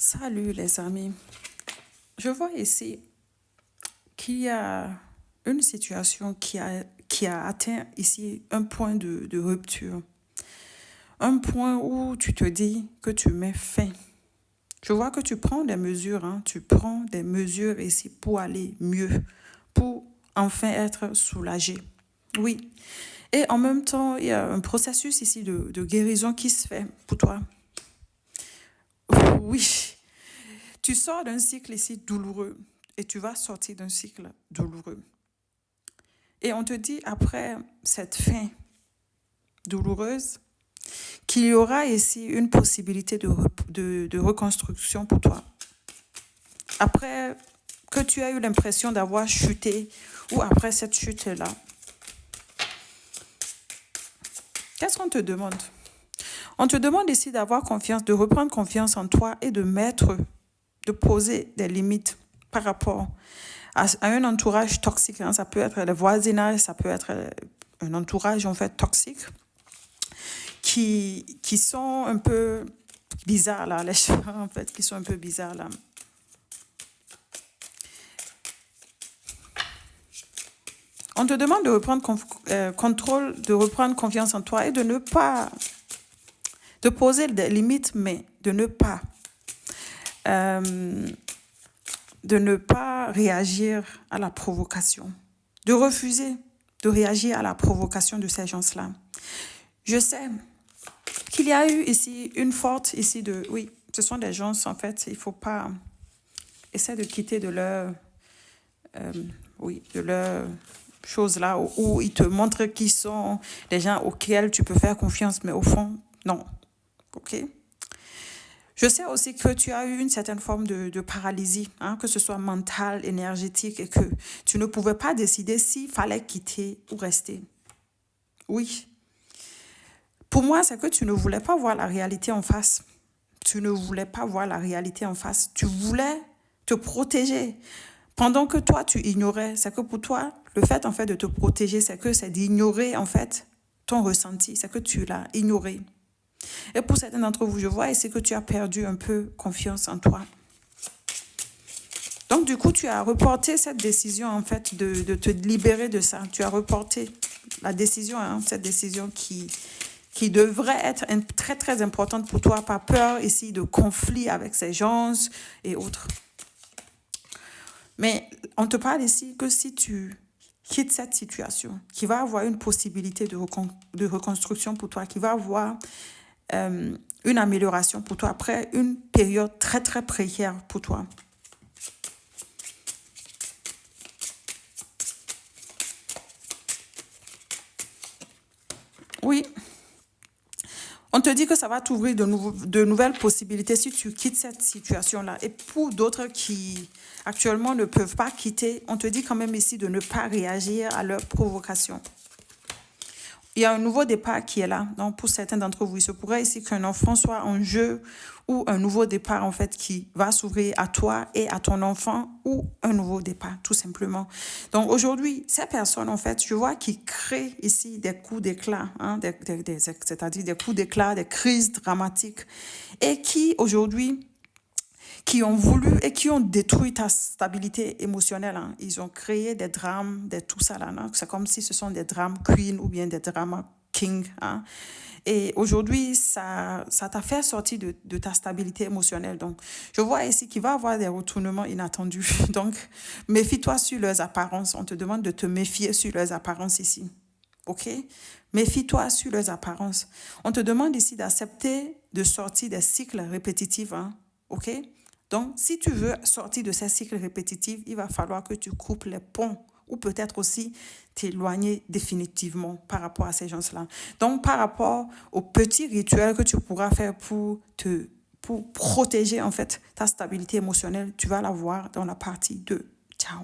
Salut les amis. Je vois ici qu'il y a une situation qui a atteint ici un point de rupture. Un point où tu te dis que tu mets fin. Je vois que tu prends des mesures, tu prends des mesures ici pour aller mieux, pour enfin être soulagé. Oui. Et en même temps, il y a un processus ici de guérison qui se fait pour toi. Oui. Tu sors d'un cycle ici douloureux et tu vas sortir d'un cycle douloureux. Et on te dit après cette fin douloureuse qu'il y aura ici une possibilité de reconstruction pour toi. Après que tu as eu l'impression d'avoir chuté ou après cette chute-là, qu'est-ce qu'on te demande? On te demande ici d'avoir confiance, de reprendre confiance en toi et de poser des limites par rapport à un entourage toxique. Ça peut être le voisinage, ça peut être un entourage en fait toxique qui sont un peu bizarres là, les gens en fait qui sont un peu bizarres là. On te demande de reprendre contrôle, de reprendre confiance en toi et de poser des limites, mais de ne pas réagir à la provocation, de refuser de réagir à la provocation de ces gens-là. Je sais qu'il y a eu ici une forte ici de... Oui, ce sont des gens, en fait, il ne faut pas essayer de quitter de leur... de leur choses là où ils te montrent qu'ils sont des gens auxquels tu peux faire confiance, mais au fond, non. OK? Je sais aussi que tu as eu une certaine forme de paralysie, que ce soit mentale, énergétique, et que tu ne pouvais pas décider s'il fallait quitter ou rester. Oui. Pour moi, c'est que tu ne voulais pas voir la réalité en face. Tu ne voulais pas voir la réalité en face. Tu voulais te protéger. Pendant que toi, tu ignorais, c'est que pour toi, le fait en fait de te protéger, c'est d'ignorer en fait ton ressenti, c'est que tu l'as ignoré. Et pour certains d'entre vous, je vois, c'est que tu as perdu un peu confiance en toi. Donc, du coup, tu as reporté cette décision, en fait, de te libérer de ça. Tu as reporté la décision, cette décision qui devrait être très, très importante pour toi, par peur ici de conflit avec ces gens et autres. Mais on te parle ici que si tu quittes cette situation, qu'il va y avoir une possibilité de reconstruction pour toi, qu'il va y avoir une amélioration pour toi après une période très, très précaire pour toi. Oui. On te dit que ça va t'ouvrir de nouvelles possibilités si tu quittes cette situation-là. Et pour d'autres qui actuellement ne peuvent pas quitter, on te dit quand même ici de ne pas réagir à leurs provocations. Il y a un nouveau départ qui est là. Donc, pour certains d'entre vous, il se pourrait ici qu'un enfant soit en jeu ou un nouveau départ, en fait, qui va s'ouvrir à toi et à ton enfant ou un nouveau départ, tout simplement. Donc, aujourd'hui, ces personnes, en fait, je vois qui créent ici des coups d'éclat, c'est-à-dire des coups d'éclat, des crises dramatiques et qui, aujourd'hui, qui ont voulu et qui ont détruit ta stabilité émotionnelle. Ils ont créé des drames, tout ça là. C'est comme si ce sont des drames queen ou bien des drames king. Et aujourd'hui, ça t'a fait sortir de ta stabilité émotionnelle. Donc, je vois ici qu'il va y avoir des retournements inattendus. Donc, méfie-toi sur leurs apparences. On te demande de te méfier sur leurs apparences ici. OK? Méfie-toi sur leurs apparences. On te demande ici d'accepter de sortir des cycles répétitifs. OK? Donc, si tu veux sortir de ces cycles répétitifs, il va falloir que tu coupes les ponts ou peut-être aussi t'éloigner définitivement par rapport à ces gens-là. Donc, par rapport aux petits rituels que tu pourras faire pour protéger en fait ta stabilité émotionnelle, tu vas la voir dans la partie 2. Ciao.